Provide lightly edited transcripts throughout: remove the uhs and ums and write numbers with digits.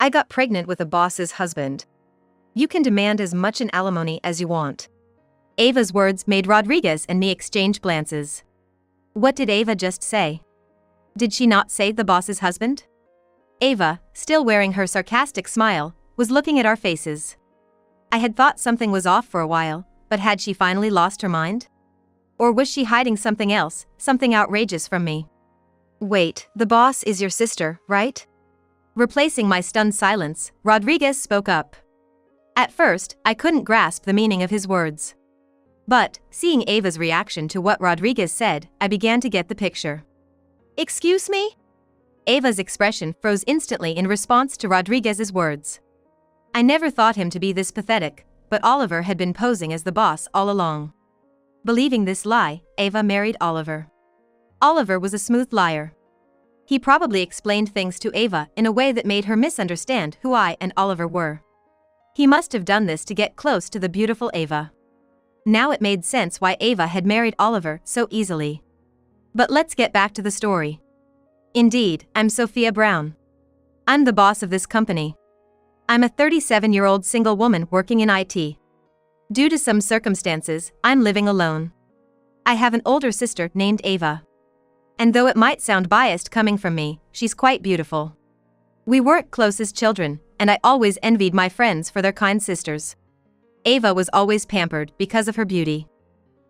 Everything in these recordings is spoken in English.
I got pregnant with a boss's husband. You can demand as much in alimony as you want. Ava's words made Rodriguez and me exchange glances. What did Ava just say? Did she not say the boss's husband? Ava, still wearing her sarcastic smile, was looking at our faces. I had thought something was off for a while, but had she finally lost her mind? Or was she hiding something else, something outrageous from me? Wait, the boss is your sister, right? Replacing my stunned silence, Rodriguez spoke up. At first, I couldn't grasp the meaning of his words. But, seeing Ava's reaction to what Rodriguez said, I began to get the picture. Excuse me? Ava's expression froze instantly in response to Rodriguez's words. I never thought him to be this pathetic, but Oliver had been posing as the boss all along. Believing this lie, Ava married Oliver. Oliver was a smooth liar. He probably explained things to Ava in a way that made her misunderstand who I and Oliver were. He must have done this to get close to the beautiful Ava. Now it made sense why Ava had married Oliver so easily. But let's get back to the story. Indeed, I'm Sophia Brown. I'm the boss of this company. I'm a 37-year-old single woman working in IT. Due to some circumstances, I'm living alone. I have an older sister named Ava. And though it might sound biased coming from me, she's quite beautiful. We weren't close as children, and I always envied my friends for their kind sisters. Ava was always pampered because of her beauty.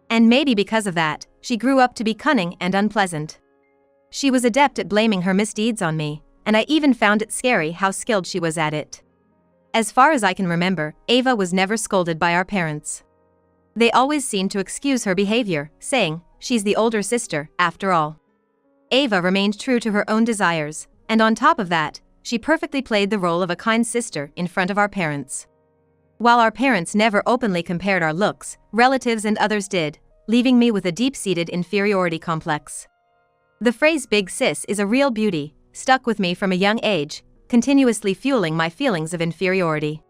And maybe because of that, she grew up to be cunning and unpleasant. She was adept at blaming her misdeeds on me, and I even found it scary how skilled she was at it. As far as I can remember, Ava was never scolded by our parents. They always seemed to excuse her behavior, saying, "She's the older sister, after all." Ava remained true to her own desires, and on top of that, she perfectly played the role of a kind sister in front of our parents. While our parents never openly compared our looks, relatives and others did, leaving me with a deep-seated inferiority complex. The phrase "big sis" is a real beauty, stuck with me from a young age, continuously fueling my feelings of inferiority.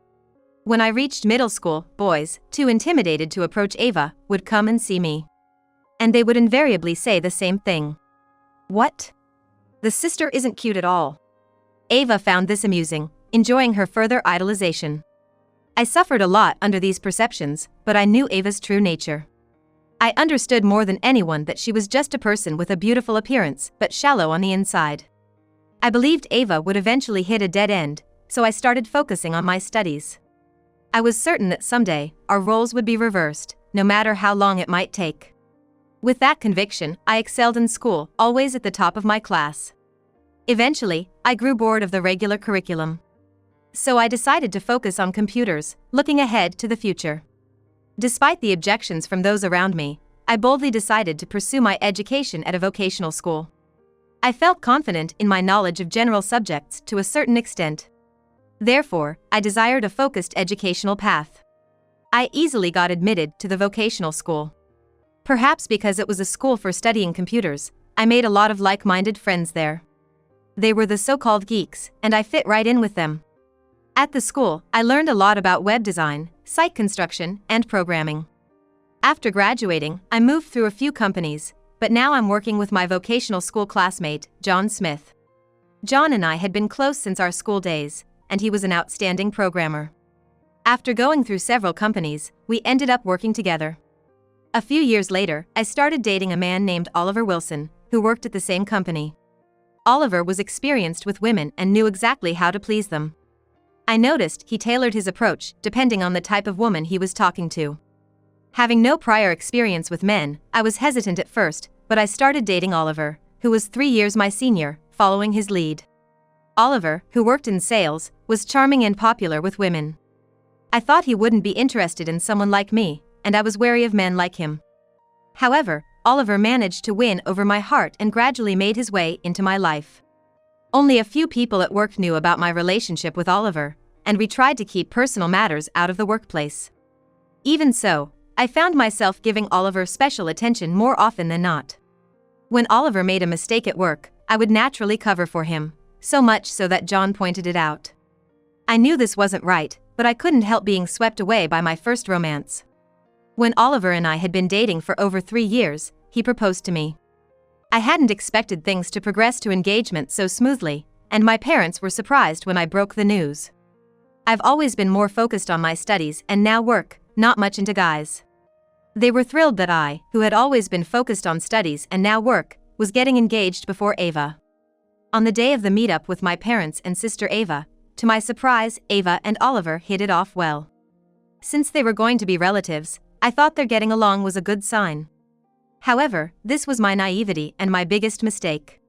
When I reached middle school, boys, too intimidated to approach Ava, would come and see me. And they would invariably say the same thing. What? The sister isn't cute at all. Ava found this amusing, enjoying her further idolization. I suffered a lot under these perceptions, but I knew Ava's true nature. I understood more than anyone that she was just a person with a beautiful appearance, but shallow on the inside. I believed Ava would eventually hit a dead end, so I started focusing on my studies. I was certain that someday, our roles would be reversed, no matter how long it might take. With that conviction, I excelled in school, always at the top of my class. Eventually, I grew bored of the regular curriculum. So I decided to focus on computers, looking ahead to the future. Despite the objections from those around me, I boldly decided to pursue my education at a vocational school. I felt confident in my knowledge of general subjects to a certain extent. Therefore, I desired a focused educational path. I easily got admitted to the vocational school. Perhaps because it was a school for studying computers, I made a lot of like-minded friends there. They were the so-called geeks, and I fit right in with them. At the school, I learned a lot about web design, site construction, and programming. After graduating, I moved through a few companies, but now I'm working with my vocational school classmate, John Smith. John and I had been close since our school days, and he was an outstanding programmer. After going through several companies, we ended up working together. A few years later, I started dating a man named Oliver Wilson, who worked at the same company. Oliver was experienced with women and knew exactly how to please them. I noticed he tailored his approach depending on the type of woman he was talking to. Having no prior experience with men, I was hesitant at first, but I started dating Oliver, who was 3 years my senior, following his lead. Oliver, who worked in sales, was charming and popular with women. I thought he wouldn't be interested in someone like me, and I was wary of men like him. However, Oliver managed to win over my heart and gradually made his way into my life. Only a few people at work knew about my relationship with Oliver, and we tried to keep personal matters out of the workplace. Even so, I found myself giving Oliver special attention more often than not. When Oliver made a mistake at work, I would naturally cover for him, so much so that John pointed it out. I knew this wasn't right, but I couldn't help being swept away by my first romance. When Oliver and I had been dating for over 3 years, he proposed to me. I hadn't expected things to progress to engagement so smoothly, and my parents were surprised when I broke the news. I've always been more focused on my studies and now work, not much into guys. They were thrilled that I, who had always been focused on studies and now work, was getting engaged before Ava. On the day of the meetup with my parents and sister Ava, to my surprise, Ava and Oliver hit it off well. Since they were going to be relatives, I thought their getting along was a good sign. However, this was my naivety and my biggest mistake.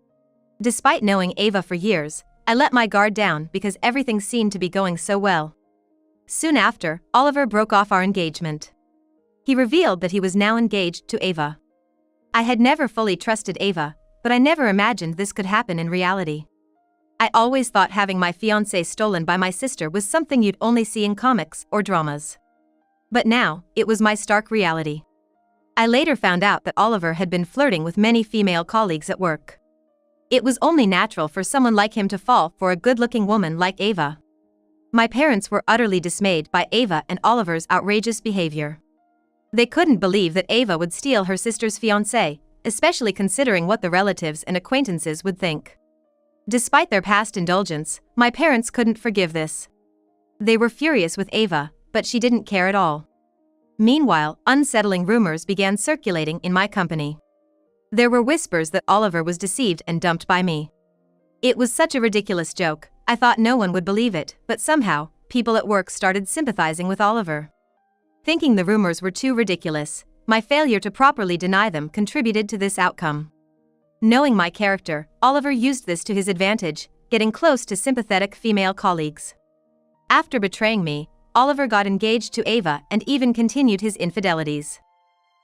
Despite knowing Ava for years, I let my guard down because everything seemed to be going so well. Soon after, Oliver broke off our engagement. He revealed that he was now engaged to Ava. I had never fully trusted Ava, but I never imagined this could happen in reality. I always thought having my fiancé stolen by my sister was something you'd only see in comics or dramas. But now, it was my stark reality. I later found out that Oliver had been flirting with many female colleagues at work. It was only natural for someone like him to fall for a good-looking woman like Ava. My parents were utterly dismayed by Ava and Oliver's outrageous behavior. They couldn't believe that Ava would steal her sister's fiancé, especially considering what the relatives and acquaintances would think. Despite their past indulgence, my parents couldn't forgive this. They were furious with Ava, but she didn't care at all. Meanwhile, unsettling rumors began circulating in my company. There were whispers that Oliver was deceived and dumped by me. It was such a ridiculous joke, I thought no one would believe it, but somehow, people at work started sympathizing with Oliver. Thinking the rumors were too ridiculous, my failure to properly deny them contributed to this outcome. Knowing my character, Oliver used this to his advantage, getting close to sympathetic female colleagues. After betraying me, Oliver got engaged to Ava and even continued his infidelities.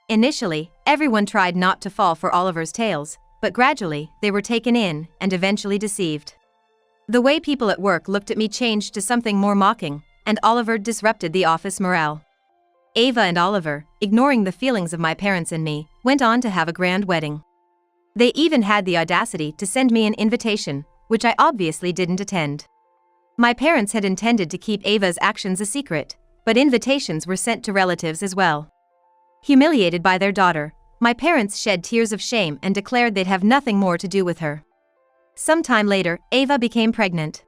Initially, everyone tried not to fall for Oliver's tales, but gradually, they were taken in and eventually deceived. The way people at work looked at me changed to something more mocking, and Oliver disrupted the office morale. Ava and Oliver, ignoring the feelings of my parents and me, went on to have a grand wedding. They even had the audacity to send me an invitation, which I obviously didn't attend. My parents had intended to keep Ava's actions a secret, but invitations were sent to relatives as well. Humiliated by their daughter, my parents shed tears of shame and declared they'd have nothing more to do with her. Some time later, Ava became pregnant.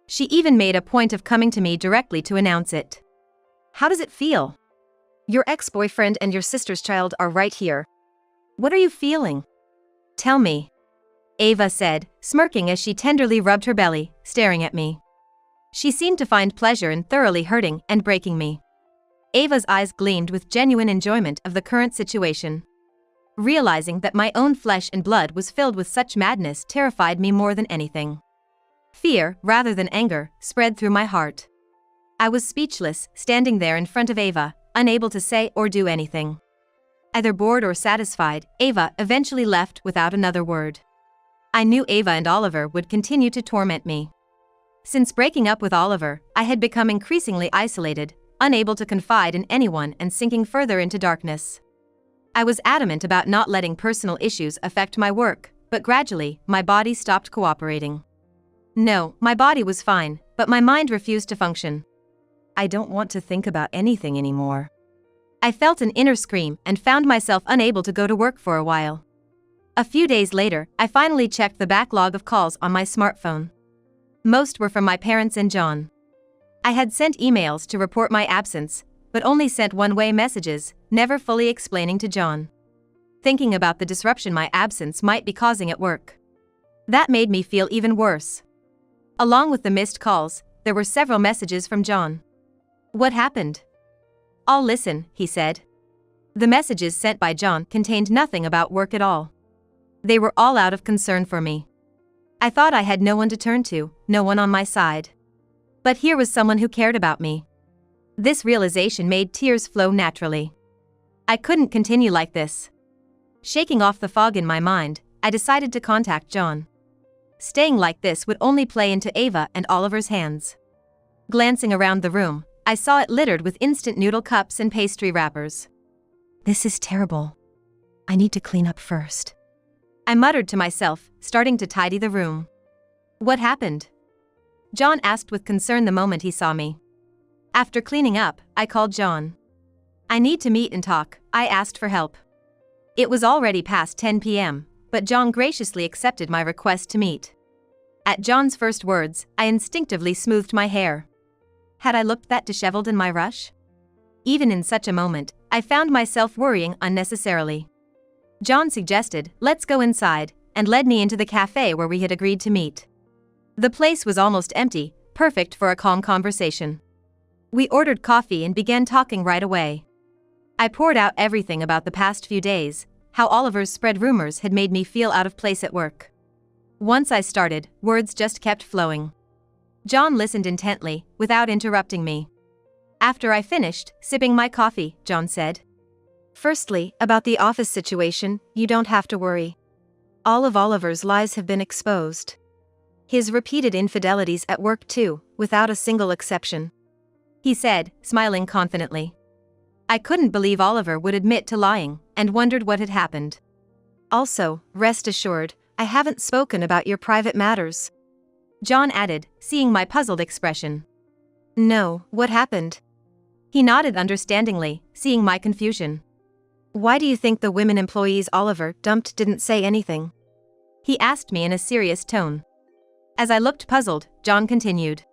She even made a point of coming to me directly to announce it. "How does it feel? Your ex-boyfriend and your sister's child are right here. What are you feeling? Tell me," Ava said, smirking as she tenderly rubbed her belly, staring at me. She seemed to find pleasure in thoroughly hurting and breaking me. Ava's eyes gleamed with genuine enjoyment of the current situation. Realizing that my own flesh and blood was filled with such madness terrified me more than anything. Fear, rather than anger, spread through my heart. I was speechless, standing there in front of Ava, unable to say or do anything. Either bored or satisfied, Ava eventually left without another word. I knew Ava and Oliver would continue to torment me. Since breaking up with Oliver, I had become increasingly isolated, unable to confide in anyone and sinking further into darkness. I was adamant about not letting personal issues affect my work, but gradually, my body stopped cooperating. No, my body was fine, but my mind refused to function. "I don't want to think about anything anymore." I felt an inner scream and found myself unable to go to work for a while. A few days later, I finally checked the backlog of calls on my smartphone. Most were from my parents and John. I had sent emails to report my absence, but only sent one-way messages, never fully explaining to John. Thinking about the disruption my absence might be causing at work. That made me feel even worse. Along with the missed calls, there were several messages from John. "What happened?" "I'll listen," he said. The messages sent by John contained nothing about work at all. They were all out of concern for me. I thought I had no one to turn to, no one on my side. But here was someone who cared about me. This realization made tears flow naturally. I couldn't continue like this. Shaking off the fog in my mind, I decided to contact John. Staying like this would only play into Ava and Oliver's hands. Glancing around the room, I saw it littered with instant noodle cups and pastry wrappers. "This is terrible. I need to clean up first," I muttered to myself, starting to tidy the room. "What happened?" John asked with concern the moment he saw me. After cleaning up, I called John. "I need to meet and talk," I asked for help. It was already past 10 p.m., but John graciously accepted my request to meet. At John's first words, I instinctively smoothed my hair. Had I looked that disheveled in my rush? Even in such a moment, I found myself worrying unnecessarily. John suggested, "Let's go inside," and led me into the cafe where we had agreed to meet. The place was almost empty, perfect for a calm conversation. We ordered coffee and began talking right away. I poured out everything about the past few days, how Oliver's spread rumors had made me feel out of place at work. Once I started, words just kept flowing. John listened intently, without interrupting me. After I finished sipping my coffee, John said, "Firstly, about the office situation, you don't have to worry. All of Oliver's lies have been exposed. His repeated infidelities at work too, without a single exception," he said, smiling confidently. I couldn't believe Oliver would admit to lying, and wondered what had happened. "Also, rest assured, I haven't spoken about your private matters," John added, seeing my puzzled expression. "No, what happened?" He nodded understandingly, seeing my confusion. "Why do you think the women employees Oliver dumped didn't say anything?" he asked me in a serious tone. As I looked puzzled, John continued.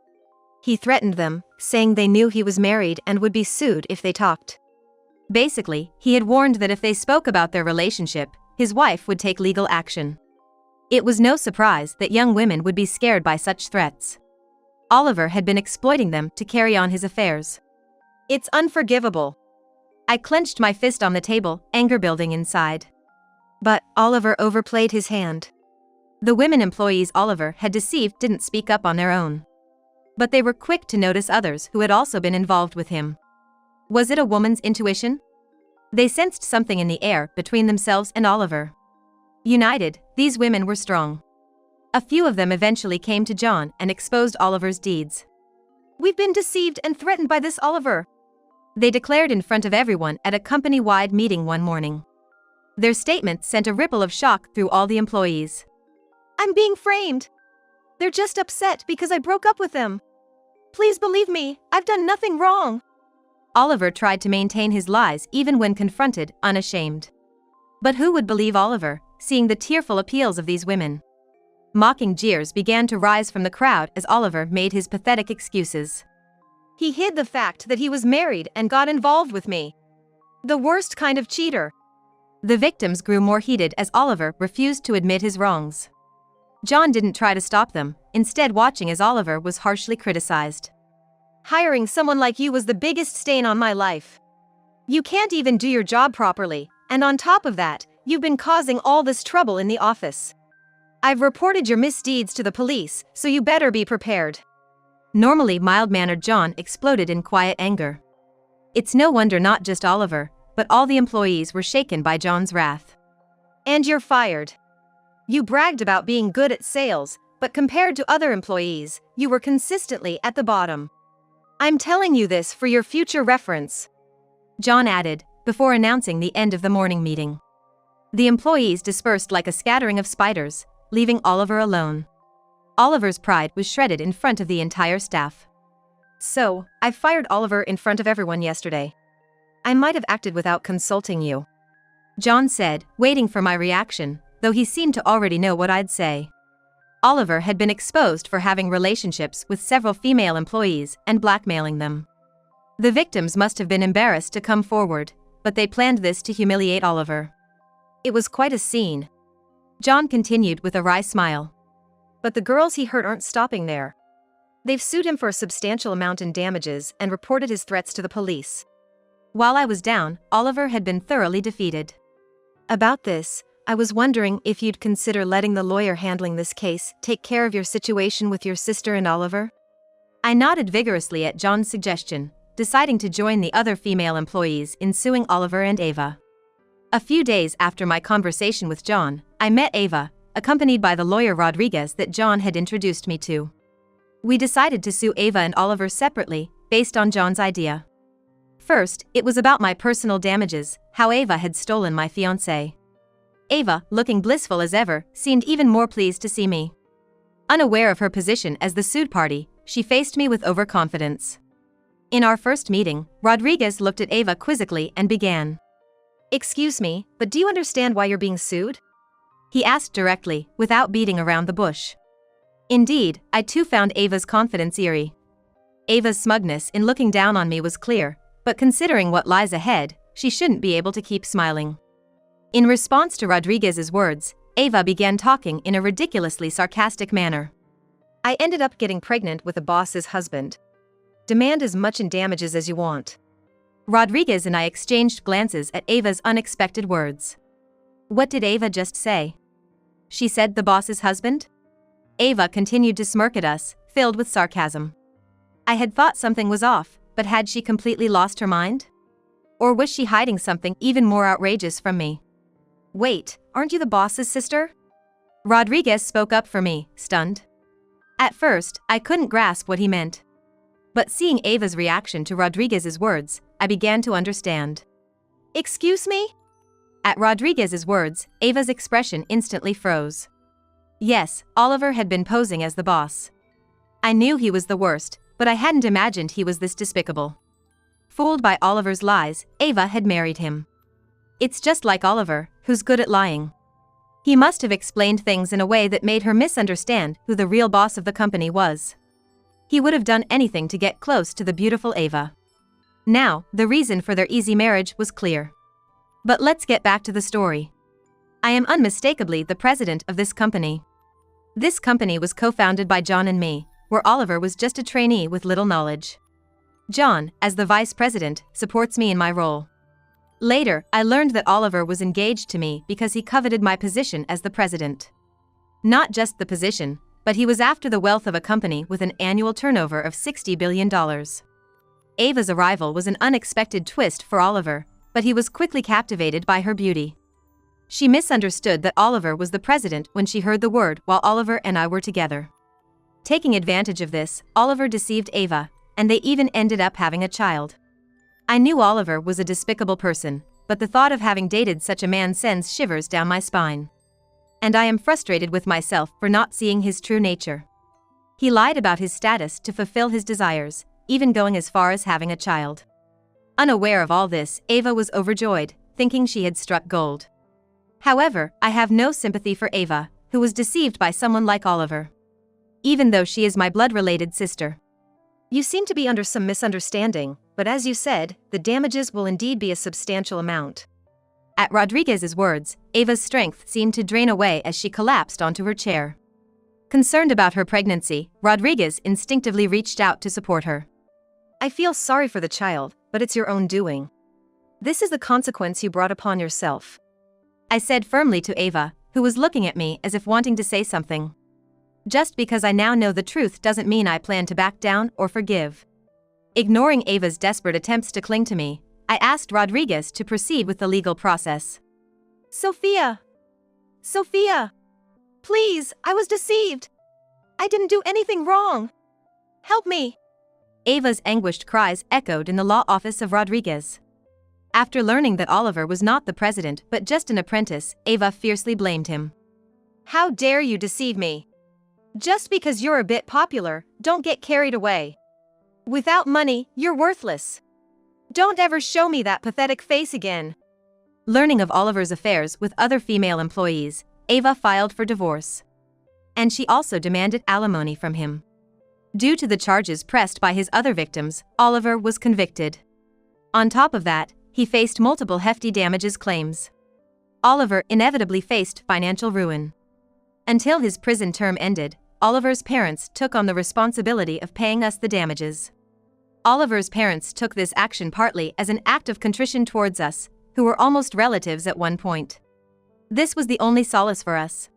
"He threatened them, saying they knew he was married and would be sued if they talked. Basically, he had warned that if they spoke about their relationship, his wife would take legal action. It was no surprise that young women would be scared by such threats. Oliver had been exploiting them to carry on his affairs. It's unforgivable." I clenched my fist on the table, anger building inside. But Oliver overplayed his hand. The women employees Oliver had deceived didn't speak up on their own. But they were quick to notice others who had also been involved with him. Was it a woman's intuition? They sensed something in the air between themselves and Oliver. United, these women were strong. A few of them eventually came to John and exposed Oliver's deeds. "We've been deceived and threatened by this Oliver," they declared in front of everyone at a company-wide meeting one morning. Their statement sent a ripple of shock through all the employees. "I'm being framed. They're just upset because I broke up with them. Please believe me, I've done nothing wrong." Oliver tried to maintain his lies even when confronted, unashamed. But who would believe Oliver, seeing the tearful appeals of these women? Mocking jeers began to rise from the crowd as Oliver made his pathetic excuses. "He hid the fact that he was married and got involved with me. The worst kind of cheater." The victims grew more heated as Oliver refused to admit his wrongs. John didn't try to stop them, instead watching as Oliver was harshly criticized. "Hiring someone like you was the biggest stain on my life. You can't even do your job properly, and on top of that, you've been causing all this trouble in the office. I've reported your misdeeds to the police, so you better be prepared." Normally mild-mannered John exploded in quiet anger. It's no wonder not just Oliver, but all the employees were shaken by John's wrath. "And you're fired. You bragged about being good at sales, but compared to other employees, you were consistently at the bottom. I'm telling you this for your future reference," John added, before announcing the end of the morning meeting. The employees dispersed like a scattering of spiders, leaving Oliver alone. Oliver's pride was shredded in front of the entire staff. "So, I fired Oliver in front of everyone yesterday. I might have acted without consulting you," John said, waiting for my reaction, though he seemed to already know what I'd say. Oliver had been exposed for having relationships with several female employees and blackmailing them. The victims must have been embarrassed to come forward, but they planned this to humiliate Oliver. "It was quite a scene," John continued with a wry smile. "But the girls he hurt aren't stopping there. They've sued him for a substantial amount in damages and reported his threats to the police." While I was down, Oliver had been thoroughly defeated. "About this, I was wondering if you'd consider letting the lawyer handling this case take care of your situation with your sister and Oliver?" I nodded vigorously at John's suggestion, deciding to join the other female employees in suing Oliver and Ava. A few days after my conversation with John, I met Ava, accompanied by the lawyer Rodriguez that John had introduced me to. We decided to sue Ava and Oliver separately, based on John's idea. First, it was about my personal damages, how Ava had stolen my fiancé. Ava, looking blissful as ever, seemed even more pleased to see me. Unaware of her position as the sued party, she faced me with overconfidence. In our first meeting, Rodriguez looked at Ava quizzically and began. "Excuse me, but do you understand why you're being sued?" he asked directly, without beating around the bush. Indeed, I too found Ava's confidence eerie. Ava's smugness in looking down on me was clear, but considering what lies ahead, she shouldn't be able to keep smiling. In response to Rodriguez's words, Ava began talking in a ridiculously sarcastic manner. I ended up getting pregnant with the boss's husband. Demand as much in damages as you want. Rodriguez and I exchanged glances at Ava's unexpected words. What did Ava just say? She said the boss's husband? Ava continued to smirk at us, filled with sarcasm. I had thought something was off, but had she completely lost her mind? Or was she hiding something even more outrageous from me? Wait, aren't you the boss's sister? Rodriguez spoke up for me, stunned. At first, I couldn't grasp what he meant. But seeing Ava's reaction to Rodriguez's words, I began to understand. Excuse me? At Rodriguez's words, Ava's expression instantly froze. Yes, Oliver had been posing as the boss. I knew he was the worst, but I hadn't imagined he was this despicable. Fooled by Oliver's lies, Ava had married him. It's just like Oliver, who's good at lying. He must have explained things in a way that made her misunderstand who the real boss of the company was. He would have done anything to get close to the beautiful Ava. Now, the reason for their easy marriage was clear. But let's get back to the story. I am unmistakably the president of this company. This company was co-founded by John and me, where Oliver was just a trainee with little knowledge. John, as the vice president, supports me in my role. Later, I learned that Oliver was engaged to me because he coveted my position as the president. Not just the position, but he was after the wealth of a company with an annual turnover of $60 billion. Ava's arrival was an unexpected twist for Oliver, but he was quickly captivated by her beauty. She misunderstood that Oliver was the president when she heard the word while Oliver and I were together. Taking advantage of this, Oliver deceived Ava, and they even ended up having a child. I knew Oliver was a despicable person, but the thought of having dated such a man sends shivers down my spine. And I am frustrated with myself for not seeing his true nature. He lied about his status to fulfill his desires, even going as far as having a child. Unaware of all this, Ava was overjoyed, thinking she had struck gold. However, I have no sympathy for Ava, who was deceived by someone like Oliver. Even though she is my blood-related sister. You seem to be under some misunderstanding, but as you said, the damages will indeed be a substantial amount. At Rodriguez's words, Ava's strength seemed to drain away as she collapsed onto her chair. Concerned about her pregnancy, Rodriguez instinctively reached out to support her. I feel sorry for the child, but it's your own doing. This is the consequence you brought upon yourself. I said firmly to Ava, who was looking at me as if wanting to say something. Just because I now know the truth doesn't mean I plan to back down or forgive. Ignoring Ava's desperate attempts to cling to me, I asked Rodriguez to proceed with the legal process. Sophia! Sophia! Please, I was deceived! I didn't do anything wrong! Help me! Ava's anguished cries echoed in the law office of Rodriguez. After learning that Oliver was not the president but just an apprentice, Ava fiercely blamed him. How dare you deceive me? Just because you're a bit popular, don't get carried away. Without money, you're worthless. Don't ever show me that pathetic face again. Learning of Oliver's affairs with other female employees, Ava filed for divorce. And she also demanded alimony from him. Due to the charges pressed by his other victims, Oliver was convicted. On top of that, he faced multiple hefty damages claims. Oliver inevitably faced financial ruin. Until his prison term ended, Oliver's parents took on the responsibility of paying us the damages. Oliver's parents took this action partly as an act of contrition towards us, who were almost relatives at one point. This was the only solace for us.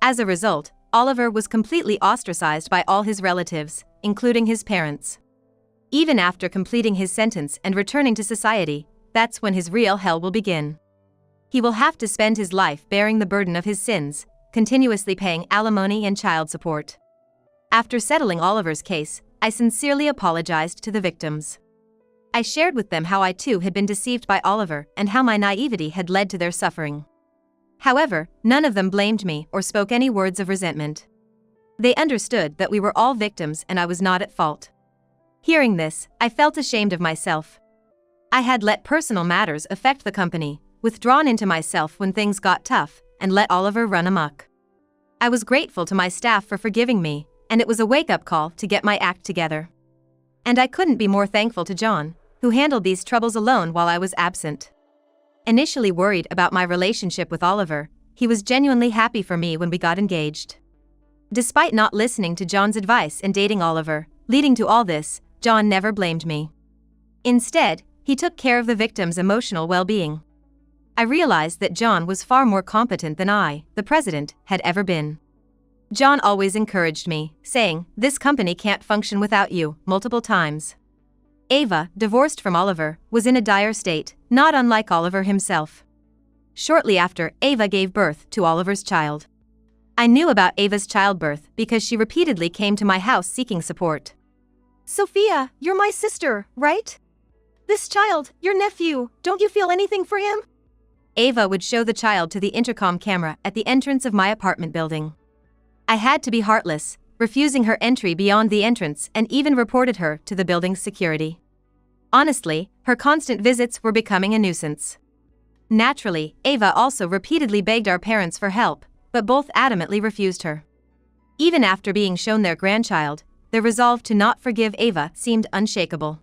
As a result, Oliver was completely ostracized by all his relatives, including his parents. Even after completing his sentence and returning to society, that's when his real hell will begin. He will have to spend his life bearing the burden of his sins, continuously paying alimony and child support. After settling Oliver's case, I sincerely apologized to the victims. I shared with them how I too had been deceived by Oliver and how my naivety had led to their suffering. However, none of them blamed me or spoke any words of resentment. They understood that we were all victims and I was not at fault. Hearing this, I felt ashamed of myself. I had let personal matters affect the company, withdrawn into myself when things got tough, and let Oliver run amok. I was grateful to my staff for forgiving me, and it was a wake-up call to get my act together. And I couldn't be more thankful to John, who handled these troubles alone while I was absent. Initially worried about my relationship with Oliver, he was genuinely happy for me when we got engaged. Despite not listening to John's advice and dating Oliver, leading to all this, John never blamed me. Instead, he took care of the victim's emotional well-being. I realized that John was far more competent than I, the president, had ever been. John always encouraged me, saying, "This company can't function without you," multiple times. Ava, divorced from Oliver, was in a dire state, not unlike Oliver himself. Shortly after, Ava gave birth to Oliver's child. I knew about Ava's childbirth because she repeatedly came to my house seeking support. "Sophia, you're my sister, right? This child, your nephew, don't you feel anything for him?" Ava would show the child to the intercom camera at the entrance of my apartment building. I had to be heartless, refusing her entry beyond the entrance, and even reported her to the building's security. Honestly, her constant visits were becoming a nuisance. Naturally, Ava also repeatedly begged our parents for help, but both adamantly refused her. Even after being shown their grandchild, their resolve to not forgive Ava seemed unshakable.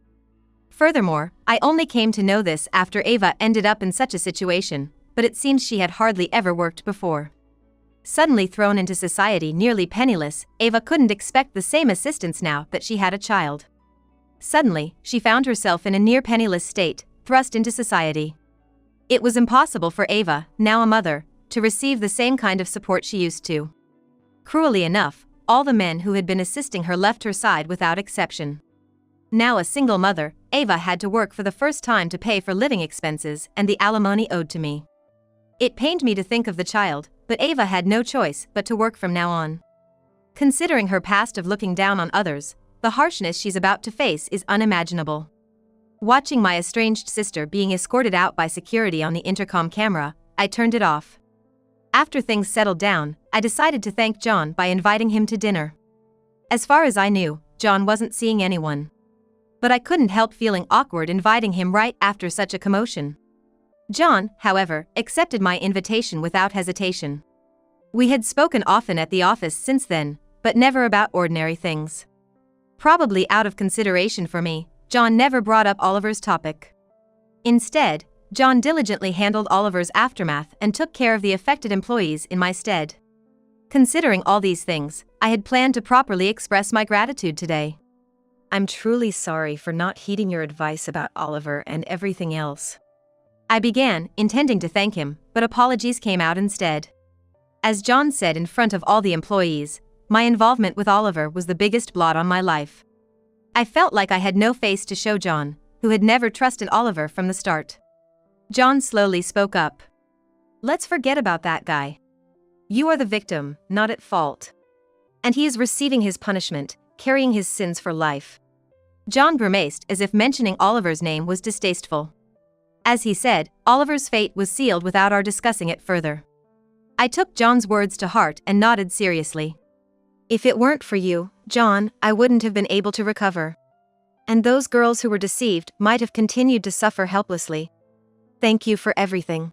Furthermore, I only came to know this after Ava ended up in such a situation, but it seems she had hardly ever worked before. Suddenly thrown into society nearly penniless, Ava couldn't expect the same assistance now that she had a child. Suddenly, she found herself in a near-penniless state, thrust into society. It was impossible for Ava, now a mother, to receive the same kind of support she used to. Cruelly enough, all the men who had been assisting her left her side without exception. Now a single mother, Ava had to work for the first time to pay for living expenses and the alimony owed to me. It pained me to think of the child, but Ava had no choice but to work from now on. Considering her past of looking down on others, the harshness she's about to face is unimaginable. Watching my estranged sister being escorted out by security on the intercom camera, I turned it off. After things settled down, I decided to thank John by inviting him to dinner. As far as I knew, John wasn't seeing anyone. But I couldn't help feeling awkward inviting him right after such a commotion. John, however, accepted my invitation without hesitation. We had spoken often at the office since then, but never about ordinary things. Probably out of consideration for me, John never brought up Oliver's topic. Instead, John diligently handled Oliver's aftermath and took care of the affected employees in my stead. Considering all these things, I had planned to properly express my gratitude today. "I'm truly sorry for not heeding your advice about Oliver and everything else," I began, intending to thank him, but apologies came out instead. As John said in front of all the employees, my involvement with Oliver was the biggest blot on my life. I felt like I had no face to show John, who had never trusted Oliver from the start. John slowly spoke up. "Let's forget about that guy. You are the victim, not at fault. And he is receiving his punishment, carrying his sins for life." John grimaced as if mentioning Oliver's name was distasteful. As he said, Oliver's fate was sealed without our discussing it further. I took John's words to heart and nodded seriously. "If it weren't for you, John, I wouldn't have been able to recover. And those girls who were deceived might have continued to suffer helplessly. Thank you for everything."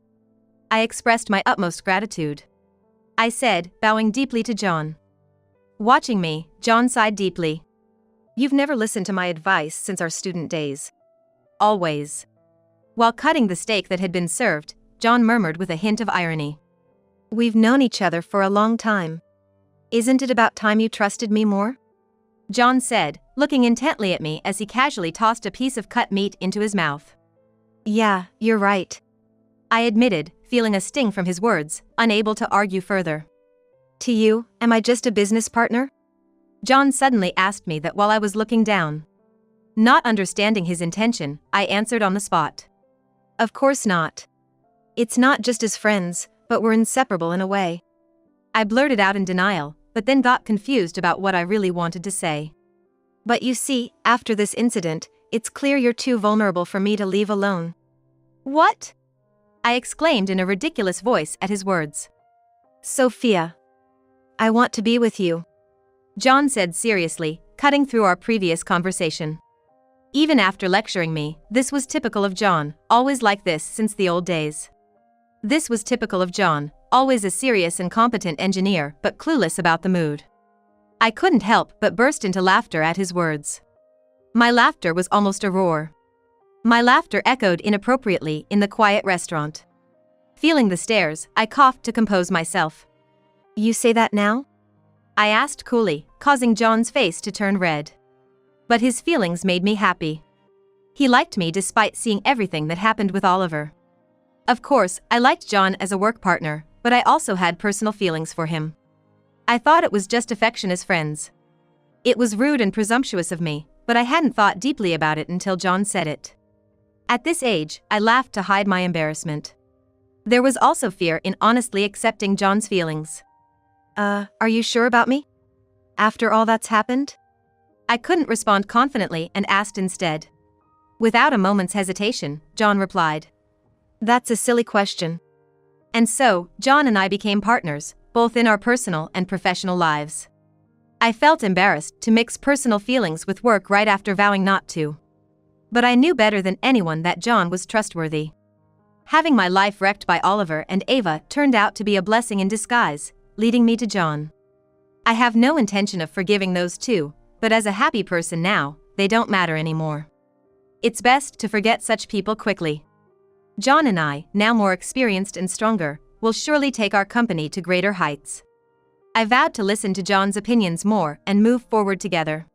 I expressed my utmost gratitude. I said, bowing deeply to John. Watching me, John sighed deeply. "You've never listened to my advice since our student days." "Always." While cutting the steak that had been served, John murmured with a hint of irony. "We've known each other for a long time. Isn't it about time you trusted me more?" John said, looking intently at me as he casually tossed a piece of cut meat into his mouth. "Yeah, you're right," I admitted, feeling a sting from his words, unable to argue further. "To you, am I just a business partner?" John suddenly asked me that while I was looking down. Not understanding his intention, I answered on the spot. "Of course not. It's not just as friends, but we're inseparable in a way." I blurted out in denial, but then got confused about what I really wanted to say. "But you see, after this incident, it's clear you're too vulnerable for me to leave alone." "What?" I exclaimed in a ridiculous voice at his words. "Sophia, I want to be with you," John said seriously, cutting through our previous conversation. Even after lecturing me, this was typical of John, always like this since the old days. This was typical of John, always a serious and competent engineer but clueless about the mood. I couldn't help but burst into laughter at his words. My laughter was almost a roar. My laughter echoed inappropriately in the quiet restaurant. Feeling the stares, I coughed to compose myself. You say that now? I asked coolly, causing John's face to turn red. But his feelings made me happy. He liked me despite seeing everything that happened with Oliver. Of course, I liked John as a work partner, but I also had personal feelings for him. I thought it was just affection as friends. It was rude and presumptuous of me, but I hadn't thought deeply about it until John said it. At this age, I laughed to hide my embarrassment. There was also fear in honestly accepting John's feelings. Are you sure about me? After all that's happened? I couldn't respond confidently and asked instead. Without a moment's hesitation, John replied. That's a silly question. And so, John and I became partners, both in our personal and professional lives. I felt embarrassed to mix personal feelings with work right after vowing not to. But I knew better than anyone that John was trustworthy. Having my life wrecked by Oliver and Ava turned out to be a blessing in disguise, leading me to John. I have no intention of forgiving those two, but as a happy person now, they don't matter anymore. It's best to forget such people quickly. John and I, now more experienced and stronger, will surely take our company to greater heights. I vowed to listen to John's opinions more and move forward together.